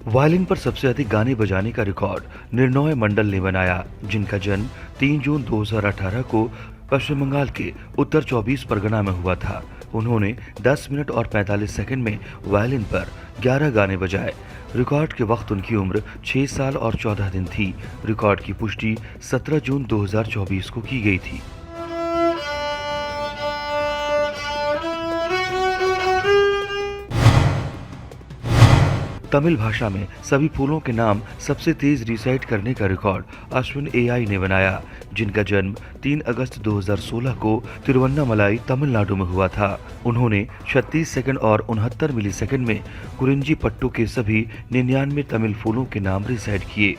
Violin पर सबसे अधिक गाने बजाने का रिकॉर्ड निर्नॉय मंडल ने बनाया, जिनका जन्म 3 जून 2018 को पश्चिम बंगाल के उत्तर 24 परगना में हुआ था। उन्होंने 10 मिनट और 45 सेकंड में वायलिन पर 11 गाने बजाए। रिकॉर्ड के वक्त उनकी उम्र 6 साल और 14 दिन थी। रिकॉर्ड की पुष्टि 17 जून 2024 को की गई थी। तमिल भाषा में सभी फूलों के नाम सबसे तेज रिसाइट करने का रिकॉर्ड अश्विन एआई ने बनाया, जिनका जन्म 3 अगस्त 2016 को तिरुवन्नामलाई, तमिलनाडु में हुआ था। उन्होंने 36 सेकंड और 69 मिलीसेकंड में कुरिंजी पट्टू के सभी 99 तमिल फूलों के नाम रिसाइट किए।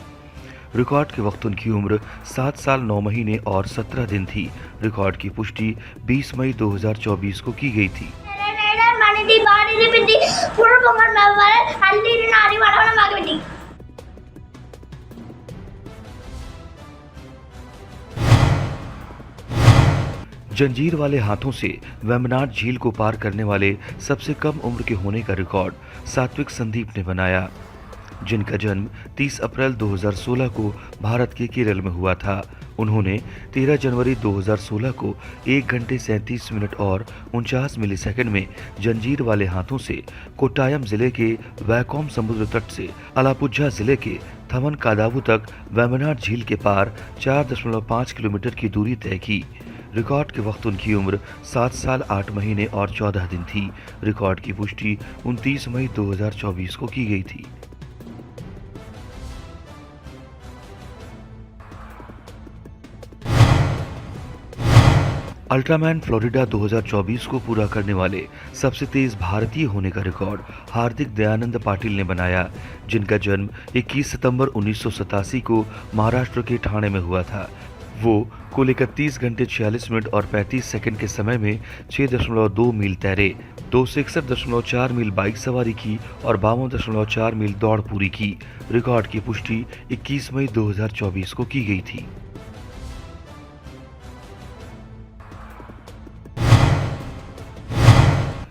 रिकॉर्ड के वक्त उनकी उम्र 7 साल 9 महीने और 17 दिन थी। रिकॉर्ड की पुष्टि 20 मई 2024 को की गई थी। जंजीर वाले हाथों से वेम्बनाड झील को पार करने वाले सबसे कम उम्र के होने का रिकॉर्ड सात्विक संदीप ने बनाया, जिनका जन्म 30 अप्रैल 2016 को भारत के केरल में हुआ था। उन्होंने 13 जनवरी 2016 को 1 घंटे 37 मिनट और 49 मिलीसेकंड में जंजीर वाले हाथों से कोट्टायम जिले के वैकोम समुद्र तट से अलापुझा जिले के थमन कादावु तक वेम्बनाड झील के पार 4.5 किलोमीटर की दूरी तय की। रिकॉर्ड के वक्त उनकी उम्र 7 साल 8 महीने और 14 दिन थी। रिकॉर्ड की पुष्टि 29 मई 2024 को की गई थी। अल्ट्रामैन फ्लोरिडा 2024 को पूरा करने वाले सबसे तेज भारतीय होने का रिकॉर्ड हार्दिक दयानंद पाटिल ने बनाया, जिनका जन्म 21 सितंबर 1987 को महाराष्ट्र के ठाणे में हुआ था। वो कुल 31 घंटे 46 मिनट और 35 सेकंड के समय में 6.2 मील तैरे, 261.4 मील बाइक सवारी की और 52.4 मील दौड़ पूरी की। रिकॉर्ड की पुष्टि 21 मई 2024 को की गई थी।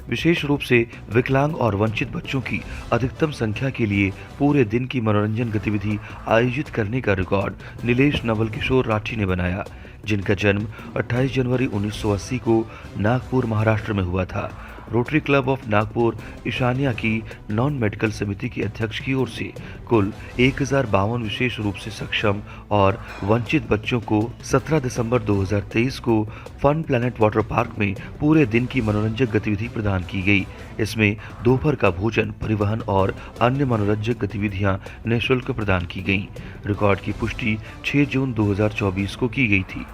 विशेष रूप से विकलांग और वंचित बच्चों की अधिकतम संख्या के लिए पूरे दिन की मनोरंजन गतिविधि आयोजित करने का रिकॉर्ड नीलेश नवल किशोर राठी ने बनाया, जिनका जन्म 28 जनवरी 1980 को नागपुर, महाराष्ट्र में हुआ था। Rotary club of Nagpur Ishanya की नॉन मेडिकल समिति के अध्यक्ष की ओर से कुल 1052 विशेष रूप से सक्षम और वंचित बच्चों को 17 दिसंबर 2023 को फन प्लैनेट वाटर पार्क में पूरे दिन की मनोरंजक गतिविधि प्रदान की गई। इसमें दोपहर का भोजन, परिवहन और अन्य मनोरंजक गतिविधियां निःशुल्क प्रदान की गईं। रिकॉर्ड की पुष्टि 6 जून 2024 को की गई थी।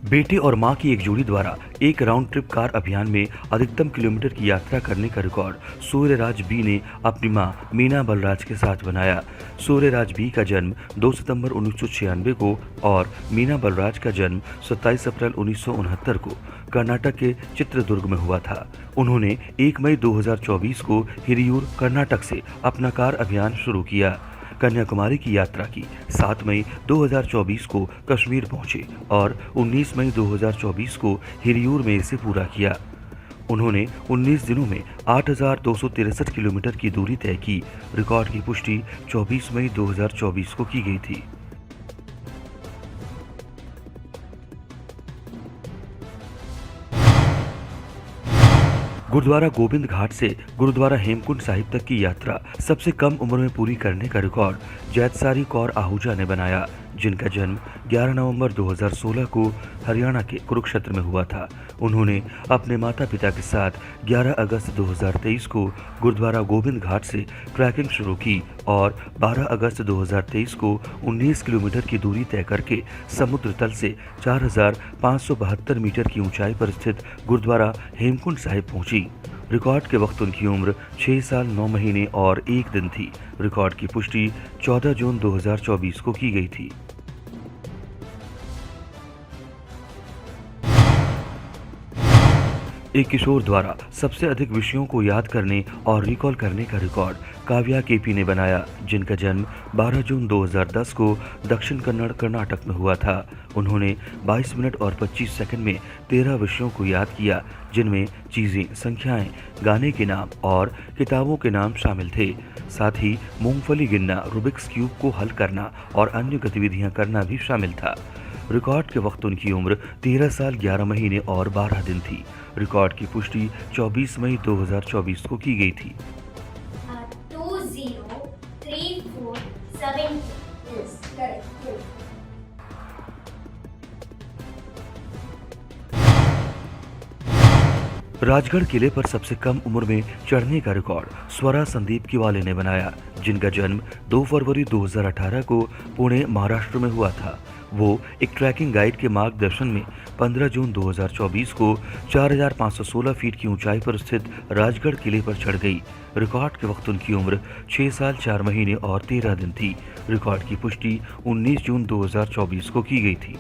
बेटे और मां की एक जोड़ी द्वारा एक राउंड ट्रिप कार अभियान में अधिकतम किलोमीटर की यात्रा करने का रिकॉर्ड सूर्यराज बी ने अपनी मां मीना बलराज के साथ बनाया। सूर्यराज बी का जन्म 2 सितंबर 1996 को और मीना बलराज का जन्म 27 अप्रैल 1969 को कर्नाटक के चित्रदुर्ग में हुआ था। उन्होंने 1 मई 2024 को हिरियूर, कर्नाटक से अपना कार अभियान शुरू किया। कन्याकुमारी की यात्रा की 7 मई 2024 को कश्मीर पहुंचे और 19 मई 2024 को हिरियूर में इसे पूरा किया। उन्होंने 19 दिनों में 8,263 किलोमीटर की दूरी तय की। रिकॉर्ड की पुष्टि 24 मई 2024 को की गई थी। गुरुद्वारा गोबिंद घाट से गुरुद्वारा हेमकुंड साहिब तक की यात्रा सबसे कम उम्र में पूरी करने का रिकॉर्ड जैतसारी कौर आहूजा ने बनाया, जिनका जन्म 11 नवंबर 2016 को हरियाणा के कुरुक्षेत्र में हुआ था। उन्होंने अपने माता पिता के साथ 11 अगस्त 2023 को गुरुद्वारा गोबिंद घाट से ट्रैकिंग शुरू की और 12 अगस्त 2023 को 19 किलोमीटर की दूरी तय करके समुद्र तल से 4,572 मीटर की ऊंचाई पर स्थित गुरुद्वारा हेमकुंड साहिब पहुंची। रिकॉर्ड के वक्त उनकी उम्र 6 साल 9 महीने और 1 दिन थी। रिकॉर्ड की पुष्टि 14 जून 2024 को की गई थी। एक किशोर द्वारा सबसे अधिक विषयों को याद करने और रिकॉल करने का रिकॉर्ड काव्या केपी ने बनाया, जिनका जन्म 12 जून 2010 को दक्षिण कन्नड़, कर्नाटक में हुआ था। उन्होंने 22 मिनट और 25 सेकंड में 13 विषयों को याद किया, जिनमें चीज़ें, संख्याएं, गाने के नाम और किताबों के नाम शामिल थे। साथ ही मूंगफली गिनना, रूबिक्स क्यूब को हल करना और अन्य गतिविधियां करना भी शामिल था। रिकॉर्ड के वक्त उनकी उम्र 13 साल 11 महीने और 12 दिन थी। रिकॉर्ड की पुष्टि 24 मई 2024 को की गई थी। 203470 is correct. राजगढ़ किले पर सबसे कम उम्र में चढ़ने का रिकॉर्ड स्वरा संदीप किवाले ने बनाया, जिनका जन्म 2 फरवरी 2018 को पुणे, महाराष्ट्र में हुआ था। वो एक ट्रैकिंग गाइड के मार्गदर्शन में 15 जून 2024 को 4516 फीट की ऊंचाई पर स्थित राजगढ़ किले पर चढ़ गई। रिकॉर्ड के वक्त उनकी उम्र 6 साल 4 महीने और 13 दिन थी। रिकॉर्ड की पुष्टि 19 जून 2024 को की गई थी।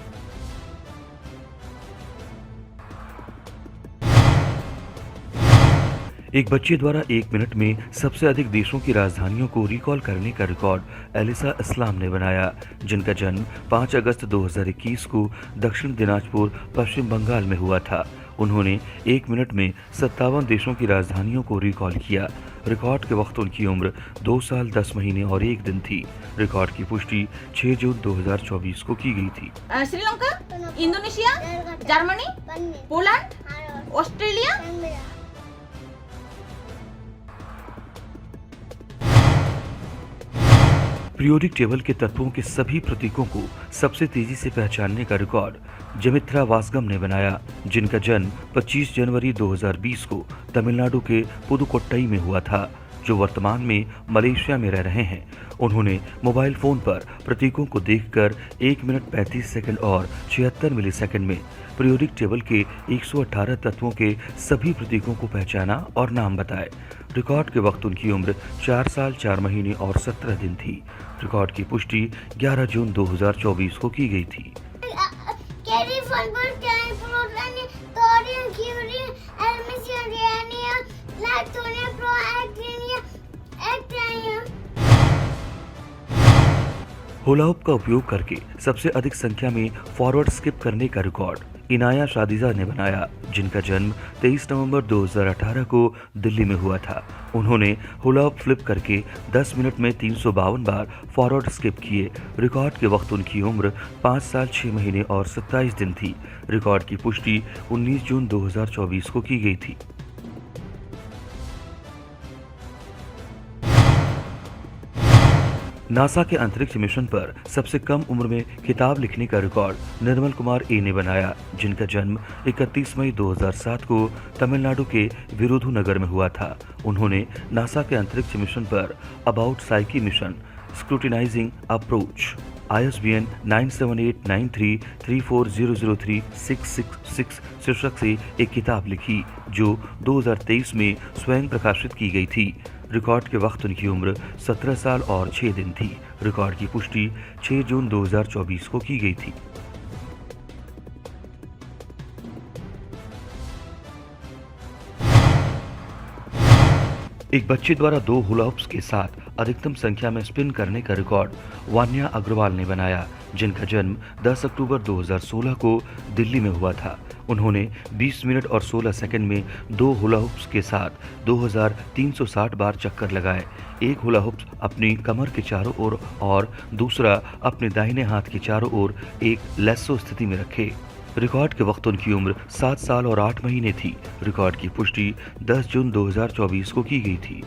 एक बच्चे द्वारा 1 मिनट में सबसे अधिक देशों की राजधानियों को रिकॉल करने का रिकॉर्ड एलिसा इस्लाम ने बनाया, जिनका जन्म 5 अगस्त 2021 को दक्षिण दिनाजपुर, पश्चिम बंगाल में हुआ था। उन्होंने 1 मिनट में 57 देशों की राजधानियों को रिकॉल किया। रिकॉर्ड के वक्त उनकी उम्र 2 साल 10 महीने और 1 दिन थी। रिकॉर्ड की पुष्टि 6 जून 2024 को की गई थी। Sri Lanka, Indonesia, Germany, Poland, Australia. Periodic table के तत्वों के सभी प्रतीकों को सबसे तेजी से पहचानने का रिकॉर्ड जमित्रा वासगम ने बनाया, जिनका जन्म 25 जनवरी 2020 को तमिलनाडु के पुदुकोट्टई में हुआ था, जो वर्तमान में मलेशिया में रह रहे हैं। उन्होंने मोबाइल फोन पर प्रतीकों को देखकर 1 मिनट 35 सेकंड और 76 मिलीसेकंड में पीरियोडिक टेबल के 118 तत्वों के सभी प्रतीकों को पहचाना और नाम बताए। रिकॉर्ड के वक्त उनकी उम्र 4 साल 4 महीने और 17 दिन थी। रिकॉर्ड की पुष्टि 11 जून 2024 को की गई थी। हुला हुप का उपयोग करके सबसे अधिक संख्या में फॉरवर्ड स्किप करने का रिकॉर्ड इनाया शादिजा ने बनाया, जिनका जन्म 23 नवंबर 2018 को दिल्ली में हुआ था। उन्होंने हुला हुप फ्लिप करके 10 मिनट में 352 बार फॉरवर्ड स्किप किए। रिकॉर्ड के वक्त उनकी उम्र 5 साल 6 महीने और 27 दिन थी। रिकॉर्ड की पुष्टि 19 जून 2024 को की गई थी। नासा के अंतरिक्ष मिशन पर सबसे कम उम्र में किताब लिखने का रिकॉर्ड निर्मल कुमार ए ने बनाया, जिनका जन्म 31 मई 2007 को तमिलनाडु के विरुधुनगर में हुआ था। उन्होंने नासा के अंतरिक्ष मिशन पर about psyche mission scrutinising approach ISBN 9789334003666 शीर्षक से एक किताब लिखी, जो 2023 में स्वयं प्रकाशित की गई थी। रिकॉर्ड के वक्त उनकी उम्र 17 साल और 6 दिन थी। रिकॉर्ड की पुष्टि 6 जून 2024 को की गई थी। एक बच्चे द्वारा 2 हुला हुप्स के साथ अधिकतम संख्या में स्पिन करने का रिकॉर्ड वान्या अग्रवाल ने बनाया, जिनका जन्म 10 अक्टूबर 2016 को दिल्ली में हुआ था। उन्होंने 20 मिनट और 16 सेकंड में 2 हुला हुप्स के साथ 2360 बार चक्कर लगाए। एक हुला हुप्स अपनी कमर के चारों ओर और दूसरा अपने दाहिने हाथ के चारों ओर एक लैसो स्थिति में रखे। रिकॉर्ड के वक्त उनकी उम्र 7 साल और 8 महीने थी। रिकॉर्ड की पुष्टि 10 जून 2024 को की गई थी।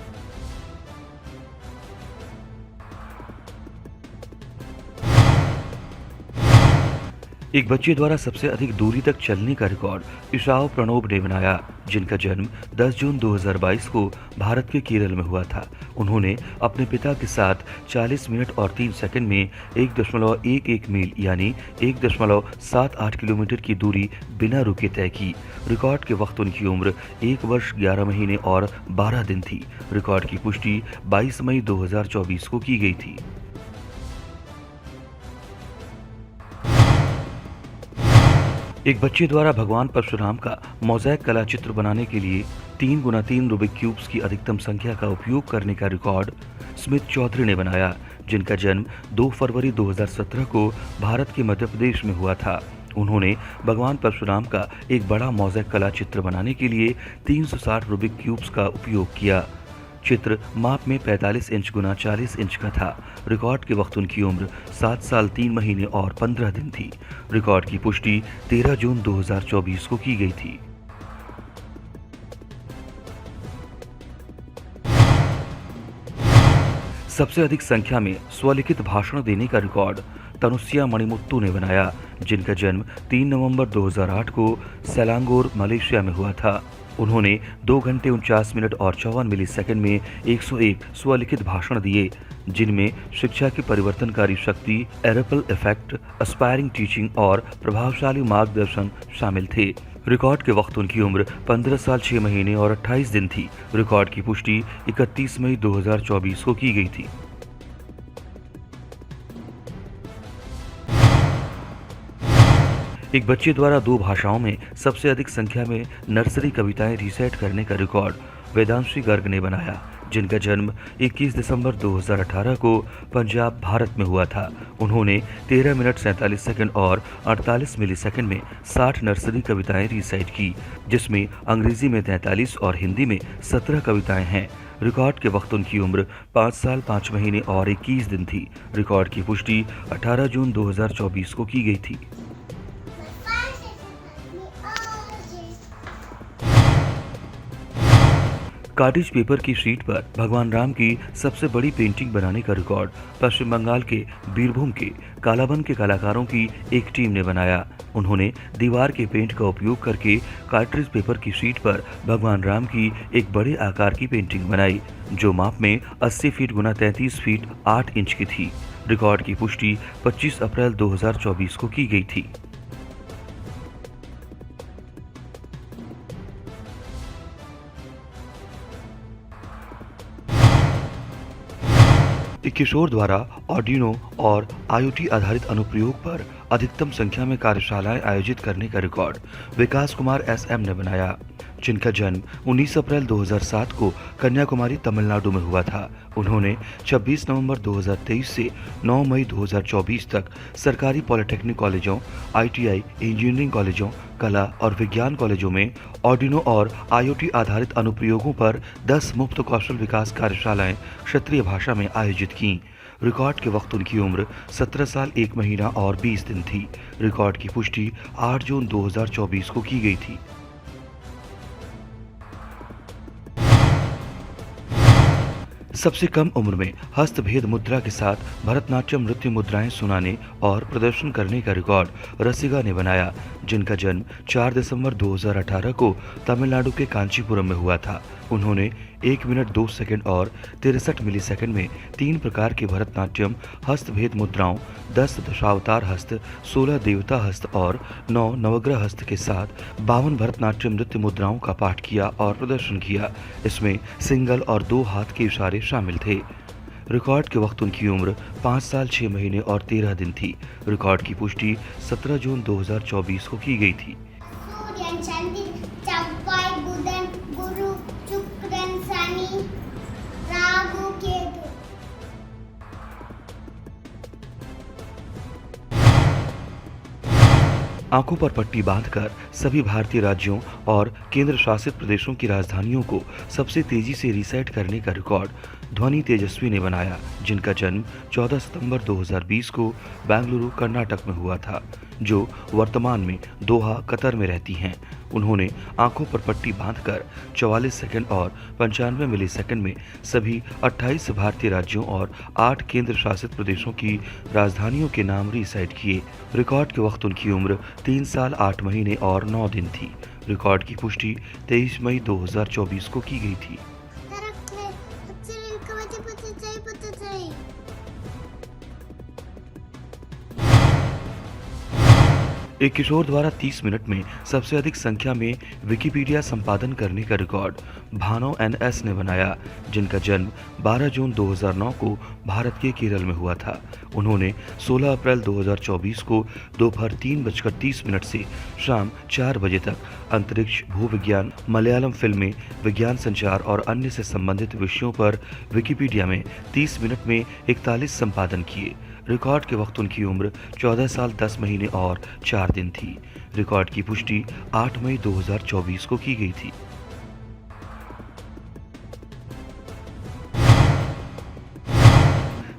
एक बच्चे द्वारा सबसे अधिक दूरी तक चलने का रिकॉर्ड इशाओ प्रणोब ने बनाया, जिनका जन्म 10 जून 2022 को भारत के केरल में हुआ था। उन्होंने अपने पिता के साथ 40 मिनट और 3 सेकंड में 1.11 मील यानी 1.78 किलोमीटर की दूरी बिना रुके तय की। रिकॉर्ड के वक्त उनकी उम्र 1 वर्ष 11 महीने और 12 दिन थी। रिकॉर्ड की पुष्टि 22 मई 2024 को की गई थी। एक बच्चे द्वारा भगवान परशुराम का मोज़ेक कला चित्र बनाने के लिए 3x3 रूबिक क्यूब्स की अधिकतम संख्या का उपयोग करने का रिकॉर्ड स्मिथ चौधरी ने बनाया, जिनका जन्म 2 फरवरी 2017 को भारत के मध्य प्रदेश में हुआ था। उन्होंने भगवान परशुराम का एक बड़ा मोज़ेक कला चित्र बनाने के लिए 360 रूबिक क्यूब्स का उपयोग किया। चित्र माप में 45 इंच गुना 40 इंच का था। रिकॉर्ड के वक्त उनकी उम्र 7 साल 3 महीने और 15 दिन थी। रिकॉर्ड की पुष्टि 13 जून 2024 को की गई थी। सबसे अधिक संख्या में स्वलिखित भाषण देने का रिकॉर्ड तनुस्या मणिमुत्तु ने बनाया, जिनका जन्म 3 नवंबर 2008 को सेलांगोर, मलेशिया में हुआ था। उन्होंने 2 घंटे 49 मिनट और 54 मिलीसेकंड में 101 स्वलिखित भाषण दिए, जिनमें शिक्षा की परिवर्तनकारी शक्ति, एरेपल इफेक्ट, एस्पायरिंग टीचिंग और प्रभावशाली मार्गदर्शन शामिल थे। रिकॉर्ड के वक्त उनकी उम्र 15 साल 6 महीने और 28 दिन थी। रिकॉर्ड की पुष्टि 31 मई 2024 को की गई थी। एक बच्चे द्वारा 2 भाषाओं में सबसे अधिक संख्या में नर्सरी कविताएं रिसाइट करने का रिकॉर्ड वेदांशी गर्ग ने बनाया, जिनका जन्म 21 दिसंबर 2018 को पंजाब, भारत में हुआ था। उन्होंने 13 मिनट 47 सेकंड और 48 मिलीसेकंड में 60 नर्सरी कविताएं रिसाइट की, जिसमें अंग्रेजी में 43 और हिंदी में 17 कविताएं हैं। रिकॉर्ड के वक्त उनकी उम्र 5 साल 5 महीने और 21 दिन थी। रिकॉर्ड की पुष्टि 18 जून 2024 को की गई थी। कार्टेज पेपर की शीट पर भगवान राम की सबसे बड़ी पेंटिंग बनाने का रिकॉर्ड पश्चिम बंगाल के बीरभूम के कालाबन के कलाकारों की एक टीम ने बनाया। उन्होंने दीवार के पेंट का उपयोग करके कार्टेज पेपर की शीट पर भगवान राम की एक बड़े आकार की पेंटिंग बनाई, जो माप में 80 फीट गुना 33 फीट 8 इंच की थी। रिकॉर्ड की पुष्टि 25 अप्रैल 2024 को की गई थी। एक किशोर द्वारा आर्डिनो और IoT आधारित अनुप्रयोग पर अधिकतम संख्या में कार्यशालाएं आयोजित करने का रिकॉर्ड विकास कुमार SM ने बनाया, जिनका जन्म 19 अप्रैल 2007 को कन्याकुमारी, तमिलनाडु में हुआ था। उन्होंने 26 नवंबर 2023 से 9 मई 2024 तक सरकारी पॉलिटेक्निक कॉलेजों, ITI, इंजीनियरिंग कॉलेजों, कला और विज्ञान कॉलेजों में आर्डिनो और IoT आधारित अनुप्रयोगों पर 10 मुफ्त कौशल विकास कार्यशालाएं क्षेत्रीय भाषा में आयोजित की। रिकॉर्ड के वक्त उनकी उम्र 17 साल 1 महीना और 20 दिन थी। रिकॉर्ड की पुष्टि 8 जून 2024 को की गई थी। सबसे कम उम्र में हस्तभेद मुद्रा के साथ भरतनाट्यम नृत्य मुद्राएं सुनाने और प्रदर्शन करने का रिकॉर्ड रसिगा ने बनाया, जिनका जन्म 4 दिसंबर 2018 को तमिलनाडु के कांचीपुरम में हुआ था। उन्होंने 1 मिनट 2 सेकंड और 63 मिलीसेकंड में 3 प्रकार के भरतनाट्यम हस्तभेद मुद्राओं, 10 दशावतार हस्त, 16 देवता हस्त और 9 नवग्रह हस्त के साथ 52 भरतनाट्यम नृत्य मुद्राओं का पाठ किया और प्रदर्शन किया। इसमें सिंगल और 2 हाथ के इशारे शामिल थे। रिकॉर्ड के वक्त उनकी उम्र 5 साल 6 महीने और 13 दिन थी। रिकॉर्ड की पुष्टि 17 जून 2024 को की गई थी। आंखों पर पट्टी बांधकर सभी भारतीय राज्यों और केंद्र शासित प्रदेशों की राजधानियों को सबसे तेजी से रीसेट करने का रिकॉर्ड ध्वनि तेजस्वी ने बनाया, जिनका जन्म 14 सितंबर 2020 को बेंगलुरु, कर्नाटक में हुआ था, जो वर्तमान में दोहा, कतर में रहती हैं। उन्होंने आंखों पर पट्टी बांधकर 44 सेकंड और 95 मिलीसेकंड में सभी 28 भारतीय राज्यों और 8 केंद्र शासित प्रदेशों की राजधानियों के नाम रीसेट किए। रिकॉर्ड के वक्त उनकी उम्र 3 साल 8 महीने और 9 दिन थी। रिकॉर्ड की पुष्टि 23 मई 2024 को की गई थी। एक किशोर द्वारा 30 मिनट में सबसे अधिक संख्या में विकिपीडिया संपादन करने का रिकॉर्ड भानो एनएस ने बनाया, जिनका जन्म 12 जून 2009 को भारत के केरल में हुआ था। उन्होंने 16 अप्रैल 2024 को दोपहर 3:30 से शाम 4 बजे तक अंतरिक्ष, भूविज्ञान, मलयालम फिल्में, विज्ञान संचार और अन्य से संबंधित विषयों पर विकिपीडिया में 30 मिनट में 41 संपादन किए। रिकॉर्ड के वक्त उनकी उम्र 14 साल 10 महीने और 4 दिन थी। रिकॉर्ड की पुष्टि 8 मई 2024 को की गई थी।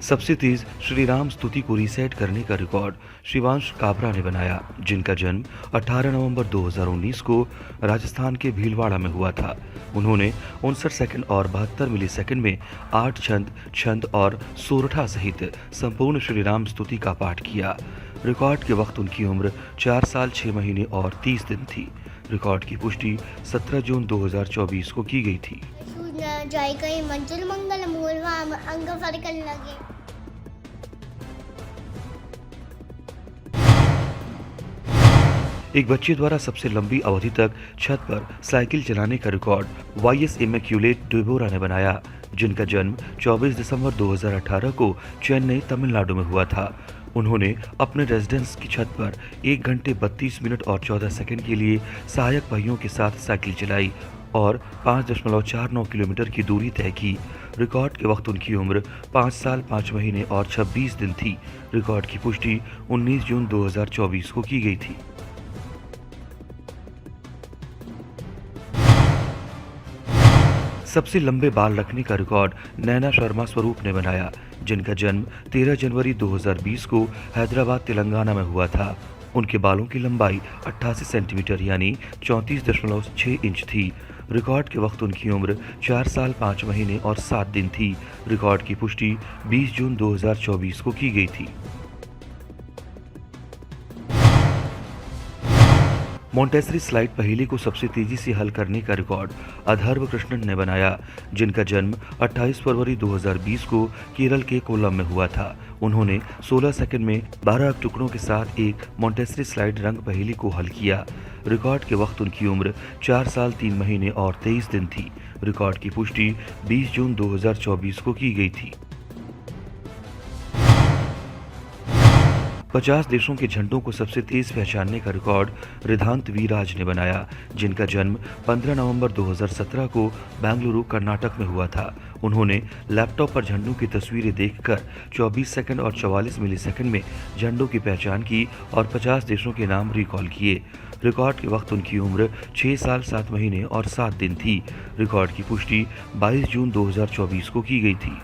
सबसे तेज श्री राम स्तुति को रीसेट करने का रिकॉर्ड शिवांश काबरा ने बनाया, जिनका जन्म 18 नवंबर 2019 को राजस्थान के भीलवाड़ा में हुआ था। उन्होंने 59 सेकंड और 72 मिलीसेकंड में 8 छंद और सोरठा सहित संपूर्ण श्री राम स्तुति का पाठ किया। रिकॉर्ड के वक्त उनकी उम्र 4 साल 6 महीने और 30 दिन थी। रिकॉर्ड की पुष्टि 17 जून 2024 को की गई थी। मंजिल मंगल मूल अंग फरकन लगे। एक बच्चे द्वारा सबसे लंबी अवधि तक छत पर साइकिल चलाने का रिकॉर्ड वाईएस इमैक्युलेट डेबोरा ने बनाया, जिनका जन्म 24 दिसंबर 2018 को चेन्नई, तमिलनाडु में हुआ था। उन्होंने अपने रेजिडेंस की छत पर 1 घंटे 32 मिनट और 14 सेकंड के लिए सहायक पहियों के साथ साइकिल चलाई और 5.49 किलोमीटर की दूरी तय की। रिकॉर्ड के वक्त उनकी उम्र 5 साल 5 महीने और 26 दिन थी। रिकॉर्ड की पुष्टि 19 जून 2024 को की गई थी। सबसे लंबे बाल रखने का रिकॉर्ड नैना शर्मा स्वरूप ने बनाया, जिनका जन्म 13 जनवरी 2020 को हैदराबाद, तेलंगाना में हुआ था। उनके बालों की लंबाई 88 सेंटीमीटर यानी 34.6 इंच थी। रिकॉर्ड के वक्त उनकी उम्र 4 साल 5 महीने और 7 दिन थी। रिकॉर्ड की पुष्टि 20 जून 2024 को की गई थी। मोंटेसरी स्लाइड पहेली को सबसे तेजी से हल करने का रिकॉर्ड अधर्व कृष्णन ने बनाया, जिनका जन्म 28 फरवरी 2020 को केरल के कोल्लम में हुआ था। उन्होंने 16 सेकंड में 12 टुकड़ों के साथ एक मोंटेसरी स्लाइड रंग पहेली को हल किया। रिकॉर्ड के वक्त उनकी उम्र 4 साल 3 महीने और 23 दिन थी। रिकॉर्ड की पुष्टि 20 जून 2024 को की गई थी। 50 देशों के झंडों को सबसे तेज पहचानने का रिकॉर्ड रिधांत वी राज ने बनाया, जिनका जन्म 15 नवंबर 2017 को बेंगलुरु, कर्नाटक में हुआ था। उन्होंने लैपटॉप पर झंडों की तस्वीरें देखकर 24 सेकंड और 44 मिलीसेकंड में झंडों की पहचान की और 50 देशों के नाम रिकॉल किए। रिकॉर्ड के वक्त उनकी उम्र 6 साल 7 महीने और 7 दिन थी। रिकॉर्ड की पुष्टि 22 जून 2024 को की गई थी।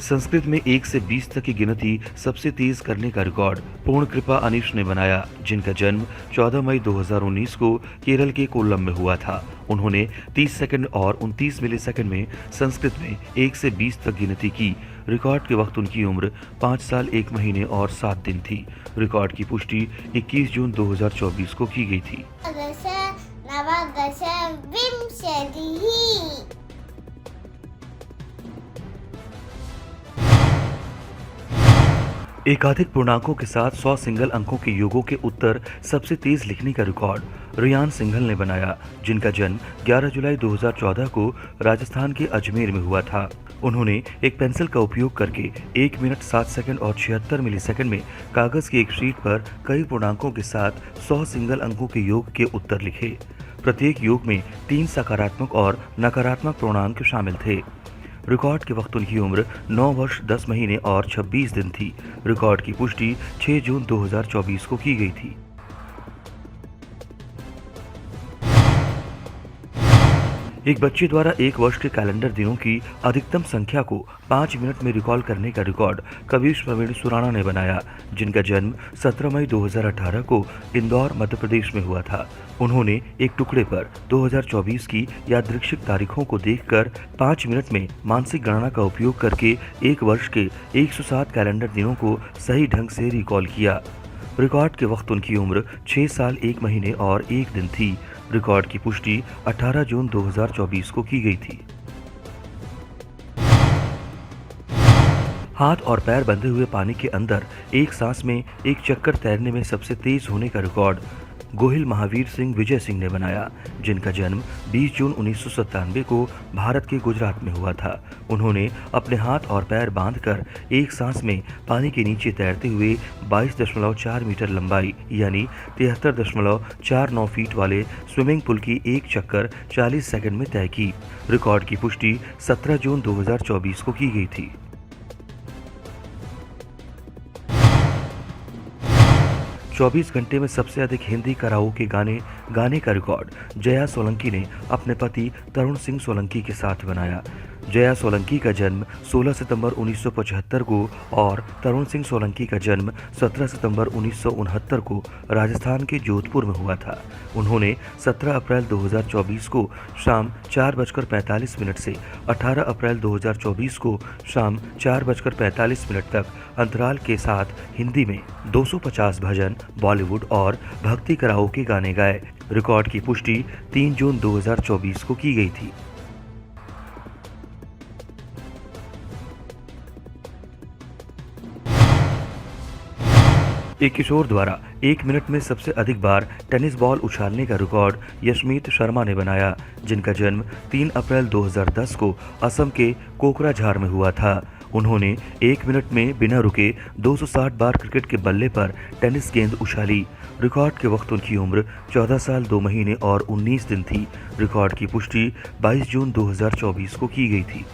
संस्कृत में 1 से 20 तक की गिनती सबसे तेज करने का रिकॉर्ड पूर्ण कृपा अनिश ने बनाया, जिनका जन्म 14 मई 2019 को केरल के कोल्लम में हुआ था। उन्होंने 30 सेकंड और 29 मिलीसेकंड में संस्कृत में 1 से 20 तक गिनती की। रिकॉर्ड के वक्त उनकी उम्र 5 साल 1 महीने और 7 दिन थी। रिकॉर्ड की पुष्टि 21 जून 2024 को की गई थी। एकाधिक पूर्णांकों के साथ 100 सिंगल अंकों के योगों के उत्तर सबसे तेज लिखने का रिकॉर्ड रियान सिंघल ने बनाया, जिनका जन्म 11 जुलाई 2014 को राजस्थान के अजमेर में हुआ था। उन्होंने एक पेंसिल का उपयोग करके 1 मिनट 7 सेकंड और 76 मिलीसेकंड में कागज की एक शीट पर कई पूर्णांकों के साथ 100 सिंगल अंकों के योग के उत्तर लिखे। प्रत्येक योग में 3 सकारात्मक और नकारात्मक पूर्णांक शामिल थे। रिकॉर्ड के वक्त उनकी उम्र 9 वर्ष 10 महीने और 26 दिन थी। रिकॉर्ड की पुष्टि 6 जून 2024 को की गई थी। एक बच्चे द्वारा 1 वर्ष के कैलेंडर दिनों की अधिकतम संख्या को 5 मिनट में रिकॉल करने का रिकॉर्ड कविश प्रवीण सुराणा ने बनाया, जिनका जन्म 17 मई 2018 को इंदौर, मध्य प्रदेश में हुआ था। उन्होंने एक टुकड़े पर 2024 की यादृच्छिक तारीखों को देखकर 5 मिनट में मानसिक गणना का उपयोग करके 1 वर्ष के 107 कैलेंडर दिनों को सही ढंग से रिकॉल किया। रिकॉर्ड के वक्त उनकी उम्र 6 साल 1 महीने और 1 दिन थी। रिकॉर्ड की पुष्टि 18 जून 2024 को की गई थी। हाथ और पैर बंधे हुए पानी के अंदर एक सांस में एक चक्कर तैरने में सबसे तेज होने का रिकॉर्ड गोहिल महावीर सिंह विजय सिंह ने बनाया, जिनका जन्म 20 जून 1997 को भारत के गुजरात में हुआ था। उन्होंने अपने हाथ और पैर बांधकर एक सांस में पानी के नीचे तैरते हुए 22.4 मीटर लंबाई यानी 73.49 फीट वाले स्विमिंग पूल की एक चक्कर 40 सेकंड में तय की। रिकॉर्ड की पुष्टि 17 जून 2024 को की गई थी। 24 घंटे में सबसे अधिक हिंदी कराओके गाने गाने का रिकॉर्ड जया सोलंकी ने अपने पति तरुण सिंह सोलंकी के साथ बनाया। जया सोलंकी का जन्म 16 सितंबर 1975 को और तरुण सिंह सोलंकी का जन्म 17 सितंबर 1969 को राजस्थान के जोधपुर में हुआ था। उन्होंने 17 अप्रैल 2024 को शाम 4:45 से 18 अप्रैल 2024 को शाम 4:45 तक अंतराल के साथ हिंदी में 250 भजन, बॉलीवुड और भक्ति कराओके गाने गाए। रिकॉर्ड की पुष्टि 3 जून 2024 को की गई थी। एक किशोर द्वारा 1 मिनट में सबसे अधिक बार टेनिस बॉल उछालने का रिकॉर्ड यशमीत शर्मा ने बनाया, जिनका जन्म 3 अप्रैल 2010 को असम के कोकराझार में हुआ था। उन्होंने 1 मिनट में बिना रुके 260 बार क्रिकेट के बल्ले पर टेनिस गेंद उछाली। रिकॉर्ड के वक्त उनकी उम्र 14 साल 2 महीने और 19 दिन थी। रिकॉर्ड की पुष्टि 22 जून 2024 को की गई थी।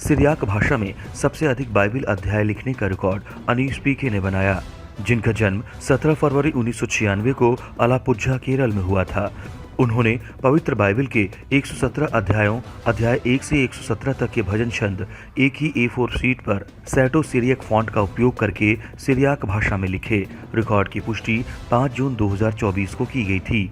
सिरियाक भाषा में सबसे अधिक बाइबिल अध्याय लिखने का रिकॉर्ड अनीश पीके ने बनाया, जिनका जन्म 17 फरवरी 1996 को अलापुझा केरल में हुआ था। उन्होंने पवित्र बाइबिल के 117 अध्यायों अध्याय 1 से 117 तक के भजन छंद एक ही A4 शीट पर सैटो सिरियक फॉन्ट का उपयोग करके सिरियाक भाषा में लिखे। रिकॉर्ड की पुष्टि 5 जून 2024 को की गई थी।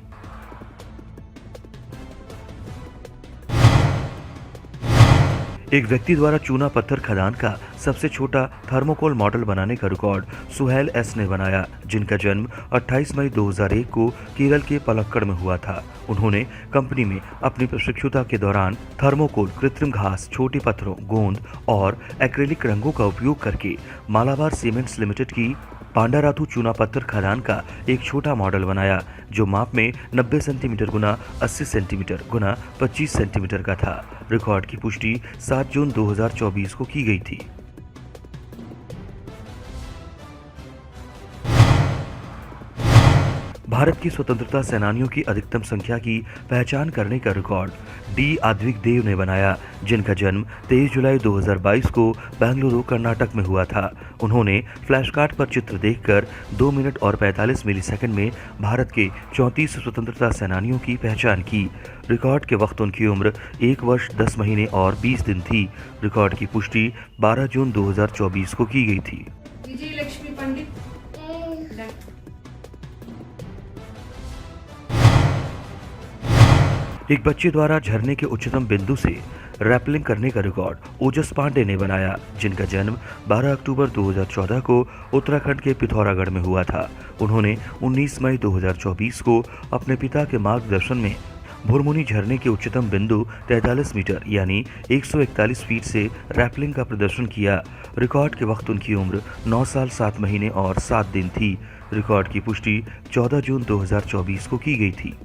एक व्यक्ति द्वारा चूना पत्थर खदान का सबसे छोटा थर्मोकोल मॉडल बनाने का रिकॉर्ड सुहेल एस ने बनाया, जिनका जन्म 28 मई 2001 को केरल के पलक्कड़ में हुआ था। उन्होंने कंपनी में अपनी प्रशिक्षुता के दौरान थर्मोकोल, कृत्रिम घास, छोटे पत्थरों, गोंद और एक्रेलिक रंगों का उपयोग करके मालाबार सीमेंट्स लिमिटेड की पांडाराथू चूना पत्थर खदान का एक छोटा मॉडल बनाया, जो माप में 90 सेंटीमीटर गुना 80 सेंटीमीटर गुना 25 सेंटीमीटर का था। रिकॉर्ड की पुष्टि 7 जून 2024 को की गई थी। भारत की स्वतंत्रता सेनानियों की अधिकतम संख्या की पहचान करने का रिकॉर्ड डी आद्विक देव ने बनाया, जिनका जन्म 23 जुलाई 2022 को बेंगलुरु, कर्नाटक में हुआ था। उन्होंने फ्लैश कार्ड पर चित्र देखकर 2 मिनट और 45 मिलीसेकंड में भारत के 34 स्वतंत्रता सेनानियों की पहचान की। रिकॉर्ड के वक्त उनकी उम्र 1 वर्ष 10 महीने और 20 दिन थी। रिकॉर्ड की पुष्टि 12 जून 2024 को की गई थी। विजय लक्ष्मी पंडित। एक बच्चे द्वारा झरने के उच्चतम बिंदु से रैपलिंग करने का रिकॉर्ड ओजस पांडे ने बनाया, जिनका जन्म 12 अक्टूबर 2014 को उत्तराखंड के पिथौरागढ़ में हुआ था। उन्होंने 19 मई 2024 को अपने पिता के मार्गदर्शन में भुरमुनी झरने के उच्चतम बिंदु 43 मीटर यानी 141 फीट से रैपलिंग का प्रदर्शन किया। रिकॉर्ड के वक्त उनकी उम्र 9 साल 7 महीने और 7 दिन थी। रिकॉर्ड की पुष्टि 14 जून 2024 को की गई थी।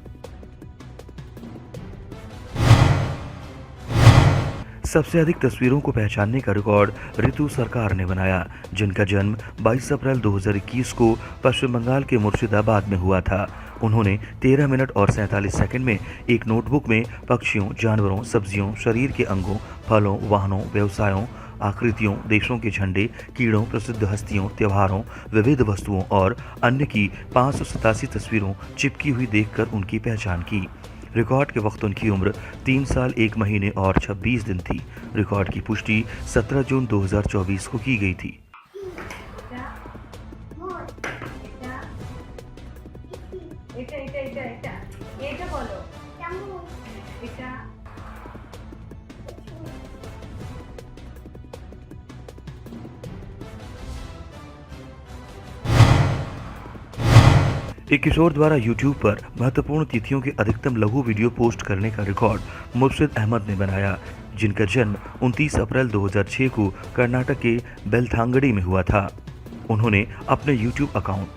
सबसे अधिक तस्वीरों को पहचानने का रिकॉर्ड ऋतु सरकार ने बनाया, जिनका जन्म 22 अप्रैल 2021 को पश्चिम बंगाल के मुर्शिदाबाद में हुआ था। उन्होंने 13 मिनट और 47 सेकंड में एक नोटबुक में पक्षियों, जानवरों, सब्जियों, शरीर के अंगों, फलों, वाहनों, व्यवसायों, आकृतियों, देशों के झंडे, कीड़ों, प्रसिद्ध हस्तियों, त्योहारों, विविध वस्तुओं और अन्य की 587 तस्वीरों चिपकी हुई देखकर उनकी पहचान की। रिकॉर्ड के वक्त उनकी उम्र 3 साल 1 महीने और 26 दिन थी। रिकॉर्ड की पुष्टि 17 जून 2024 को की गई थी। एक किशोर द्वारा YouTube पर महत्वपूर्ण तिथियों के अधिकतम लघु वीडियो पोस्ट करने का रिकॉर्ड मुर्शिद अहमद ने बनाया, जिनका जन्म 29 अप्रैल 2006 को कर्नाटक के बेलथांगड़ी में हुआ था। उन्होंने अपने YouTube अकाउंट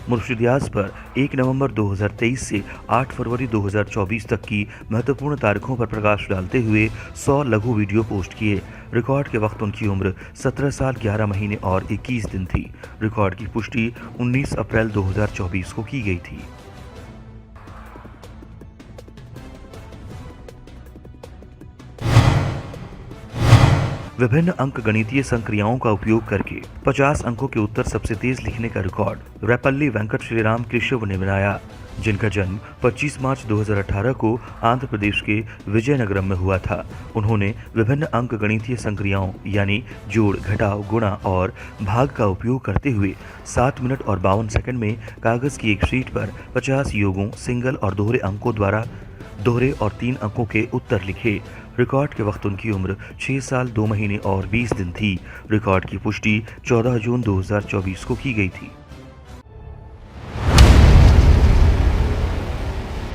@मुर्शिदयाज पर 1 नवंबर 2023 से 8 फरवरी 2024 तक की महत्वपूर्ण तारीखों पर प्रकाश डालते हुए 100 लघु वीडियो पोस्ट किए। रिकॉर्ड के वक्त उनकी उम्र 17 साल 11 महीने और 21 दिन थी। रिकॉर्ड की पुष्टि 19 अप्रैल 2024 को की गई थी। विभिन्न अंकगणितीय संक्रियाओं का उपयोग करके 50 अंकों के उत्तर सबसे तेज लिखने का रिकॉर्ड रेपल्ली वेंकट श्रीराम केशव ने बनाया, जिनका जन्म 25 मार्च 2018 को आंध्र प्रदेश के विजयनगरम में हुआ था। उन्होंने विभिन्न अंकगणितीय संक्रियाओं यानी जोड़, घटाव, गुणा और भाग का उपयोग करते हुए 7 मिनट और 52 सेकंड में कागज की एक शीट पर 50 योगों, सिंगल और दोहरे अंकों द्वारा दोहरे और 3 अंकों के उत्तर लिखे। रिकॉर्ड के वक्त उनकी उम्र 6 साल 2 महीने और 20 दिन थी। रिकॉर्ड की पुष्टि 14 जून 2024 को की गई थी।